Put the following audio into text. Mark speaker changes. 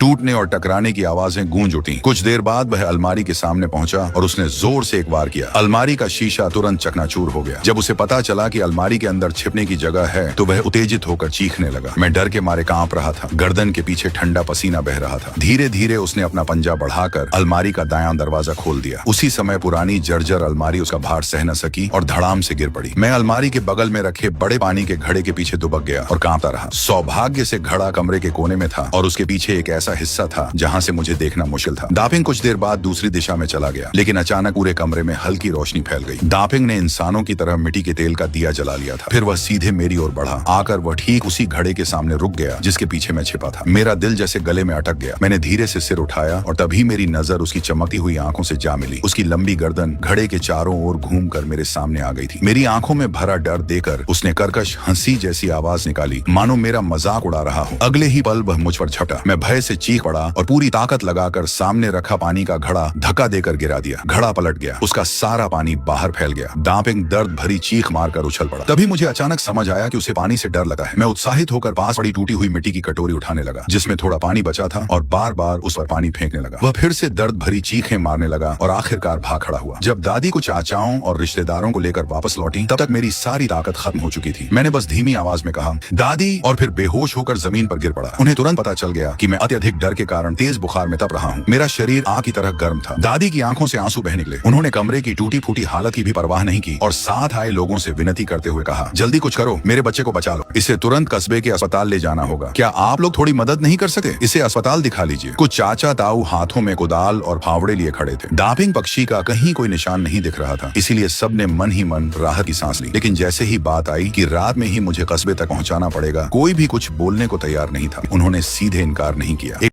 Speaker 1: टूटने और टकराने की आवाजें गूंज उठी। कुछ देर बाद वह अलमारी के सामने पहुंचा और उसने जोर से एक वार किया। अलमारी का शीशा तुरंत चकनाचूर हो गया। जब उसे पता चला कि अलमारी के अंदर छिपने की जगह है तो वह उत्तेजित होकर चीखने लगा। मैं डर के मारे कांप रहा था। गर्दन के पीछे ठंडा पसीना बह रहा था। धीरे धीरे उसने अपना पंजा बढ़ाकर अलमारी का दायां दरवाजा खोल दिया। उसी समय पुरानी जर्जर अलमारी उसका भार सह न सकी और धड़ाम से गिर पड़ी। मैं अलमारी के बगल में रखे बड़े पानी के घड़े के पीछे दुबक गया और कांपता रहा। सौभाग्य से घड़ा कमरे के कोने में था और उसके पीछे एक ऐसा हिस्सा था जहां से मुझे देखना मुश्किल था। दापिंग कुछ देर बाद दूसरी दिशा में चला गया, लेकिन अचानक पूरे कमरे में हल्की रोशनी फैल गई। दापिंग ने इंसानों की तरह मिट्टी के तेल का दिया जला लिया था। फिर वह सीधे मेरी ओर बढ़ा। आकर वह ठीक उसी घड़े के सामने रुक गया जिसके पीछे मैं छिपा था। मेरा दिल जैसे गले में अटक गया। मैंने धीरे से सिर उठाया और तभी मेरी नजर उसकी चमकती हुई आंखों से जा मिली। उसकी लंबी गर्दन घड़े के चारों ओर घूमकर मेरे सामने आ गई थी। मेरी आंखों में भरा डर देकर उसने कर्कश हंसी जैसी आवाज निकाली, मानो मेरा मजाक उड़ा रहा हो। अगले ही पल वह मुझ पर झपटा। मैं भय से चीख पड़ा और पूरी ताकत लगाकर सामने रखा पानी का घड़ा धक्का देकर गिरा दिया। घड़ा पलट गया। उसका सारा पानी बाहर फैल गया। दापिंग दर्द भरी चीख मारकर उछल पड़ा। तभी मुझे अचानक समझ आया कि उसे पानी से डर लगा है। मैं उत्साहित होकर पास पड़ी टूटी हुई मिट्टी की कटोरी उठाने लगा जिसमें थोड़ा पानी बचा था और बार बार उस पर पानी फेंकने लगा। वह फिर से दर्द भरी चीखें मारने लगा और आखिरकार भाग खड़ा हुआ। जब दादी कुछ चाचाओं और रिश्तेदारों को लेकर वापस लौटी तब तक मेरी सारी ताकत खत्म हो चुकी थी। मैंने बस धीमी आवाज में कहा, दादी, और फिर बेहोश होकर जमीन पर गिर पड़ा। उन्हें तुरंत पता चल गया कि मैं अत्यधिक डर के कारण तेज बुखार में तप रहा हूँ। मेरा शरीर आग की तरह गर्म था। दादी की आंखों से आंसू बह निकले। उन्होंने कमरे की टूटी फूटी हालत की भी परवाह नहीं की और साथ आए लोगों से विनती करते हुए कहा, जल्दी कुछ करो, मेरे बच्चे को बचा लो। इसे तुरंत कस्बे के अस्पताल ले जाना होगा। क्या आप लोग थोड़ी मदद नहीं कर सकते? इसे अस्पताल दिखा लीजिए। कुछ चाचा ताऊ हाथों में कुदाल और फावड़े लिए खड़े थे। दापिंग पक्षी का कहीं कोई निशान नहीं दिख रहा था, इसीलिए सबने मन ही मन राहत की सांस ली। लेकिन जैसे ही बात आई कि रात में ही मुझे कस्बे तक पहुंचाना पड़ेगा, कोई भी कुछ बोलने को तैयार नहीं था। उन्होंने सीधे इनकार नहीं किया।